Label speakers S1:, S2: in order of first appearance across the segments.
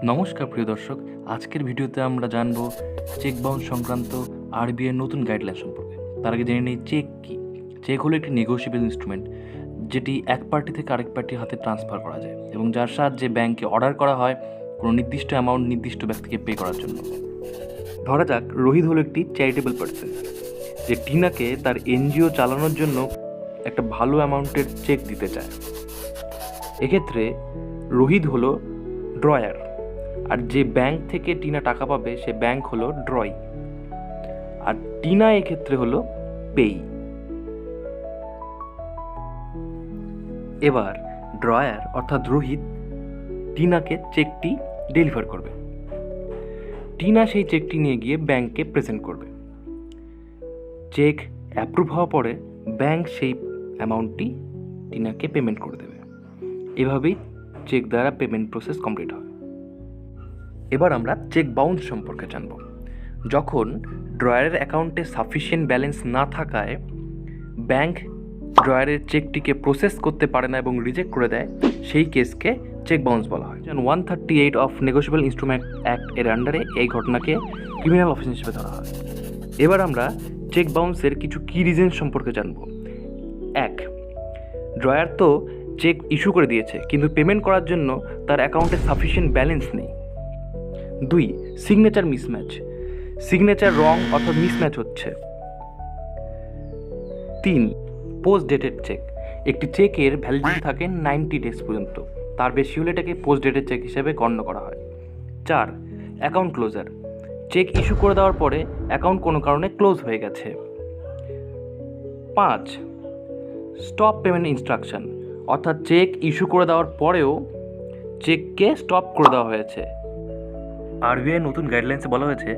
S1: নমস্কার প্রিয় দর্শক, আজকের ভিডিওতে আমরা জানব চেক বাউন্স সংক্রান্ত আরবিআই নতুন গাইডলাইন সম্পর্কে। তার আগে জেনে নিই চেক কী। চেক হলো একটি নেগোশিয়েবল ইনস্ট্রুমেন্ট, যেটি এক পার্টি থেকে আরেক পার্টির হাতে ট্রান্সফার করা যায় এবং যার সাহায্যে ব্যাংকে অর্ডার করা হয় কোনো নির্দিষ্ট অ্যামাউন্ট নির্দিষ্ট ব্যক্তিকে পে করার জন্য। ধরা যাক রোহিত হলো একটি চ্যারিটেবল পার্সন, যে টিনাকে তার এনজিও চালানোর জন্য একটা ভালো অ্যামাউন্টের চেক দিতে চায়। এক্ষেত্রে রোহিত হলো ড্রয়ার, আর যে ব্যাংক থেকে টিনা টাকা পাবে সে ব্যাংক হলো ড্রই, আর টিনা এক্ষেত্রে হলো পেই। এবার ড্রয়ার অর্থাৎ রোহিত টিনাকে চেকটি ডেলিভার করবে। টিনা সেই চেকটি নিয়ে গিয়ে ব্যাংকে প্রেজেন্ট করবে। চেক অ্যাপ্রুভ হওয়ার পরে ব্যাংক সেই অ্যামাউন্টটি টিনাকে পেমেন্ট করে দেবে। এভাবেই চেক দ্বারা পেমেন্ট প্রসেস কমপ্লিট হয়। এবার আমরা চেক বাউন্স সম্পর্কে জানব। যখন ড্রয়ারের অ্যাকাউন্টে সাফিসিয়েন্ট ব্যালেন্স না থাকায় ব্যাংক ড্রয়ারের চেকটিকে প্রসেস করতে পারে না এবং রিজেক্ট করে দেয়, সেই কেসকে চেক বাউন্স বলা হয়। 138 অফ নেগোশিয়েবল ইনস্ট্রুমেন্ট অ্যাক্ট এর আন্ডারে এই ঘটনাকে ক্রিমিনাল অফেন্স হিসেবে ধরা হয়। এবার আমরা চেক বাউন্সের কিছু কি রিজন সম্পর্কে জানব। 1, ড্রয়ার তো চেক ইস্যু করে দিয়েছে, কিন্তু পেমেন্ট করার জন্য তার অ্যাকাউন্টে সাফিসিয়েন্ট ব্যালেন্স নেই। 2, সিগনেচার মিসম্যাচ, সিগনেচার রং অর্থাৎ মিসম্যাচ হচ্ছে। 3, পোস্ট ডেটেড চেক, একটি চেকের ভ্যালিডিটি থাকে 90 ডেজ পর্যন্ত, তার বেশি হলে এটাকে পোস্ট ডেটেড চেক হিসেবে গণ্য করা হয়। 4, অ্যাকাউন্ট ক্লোজার, চেক ইস্যু করে দেওয়ার পরে অ্যাকাউন্ট কোনো কারণে ক্লোজ হয়ে গেছে। 5, স্টপ পেমেন্ট ইনস্ট্রাকশন, অর্থাৎ চেক ইস্যু করে দেওয়ার পরেও চেককে স্টপ করে দেওয়া হয়েছে। আরবিআই নতুন গাইডলাইন্সে বলা হয়েছে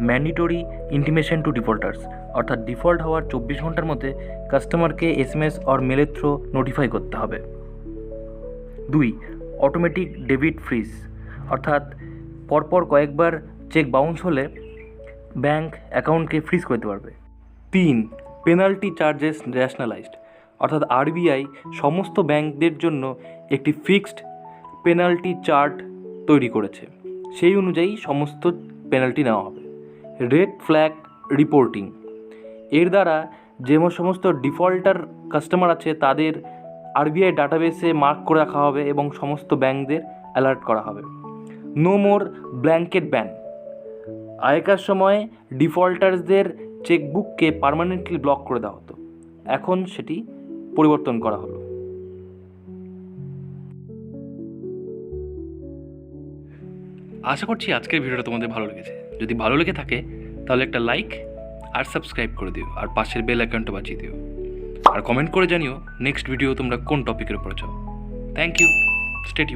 S1: ম্যান্ডেটরি ইন্টিমেশন টু ডিফল্টার্স, অর্থাৎ ডিফল্ট হওয়ার 24 ঘন্টার মধ্যে কাস্টমারকে SMS অর মেলের থ্রু নোটিফাই করতে হবে। 2, অটোমেটিক ডেবিট ফ্রিজ, অর্থাৎ পরপর কয়েকবার চেক বাউন্স হলে ব্যাংক অ্যাকাউন্টকে ফ্রিজ করতে পারবে। 3, পেনাল্টি চার্জেস ন্যাশনালাইজড, অর্থাৎ আরবিআই সমস্ত ব্যাংকদের জন্য একটি ফিক্সড পেনাল্টি চার্ট তৈরি করেছে, সেই অনুযায়ী সমস্ত পেনাল্টি নেওয়া হবে। রেড ফ্ল্যাগ রিপোর্টিং, এর দ্বারা যে সমস্ত ডিফল্টার কাস্টমার আছে তাদের আরবিআই ডাটাবেসে মার্ক করে রাখা হবে এবং সমস্ত ব্যাংকদের অ্যালার্ট করা হবে। নো মোর ব্ল্যাঙ্কেট ব্যান, আগেকার সময় ডিফল্টার্সদের চেকবুককে পার্মানেন্টলি ব্লক করে দেওয়া হতো, এখন সেটি পরিবর্তন করা হলো। আশা করছি আজকের ভিডিওটা তোমাদের ভালো লেগেছে। যদি ভালো লেগে থাকে তাহলে একটা লাইক আর সাবস্ক্রাইব করে দিও, আর পাশের বেল আইকনটা বাজিয়ে দিও, আর কমেন্ট করে জানিও নেক্সট ভিডিও তোমরা কোন টপিকের উপরে চাও। Thank you, stay tuned.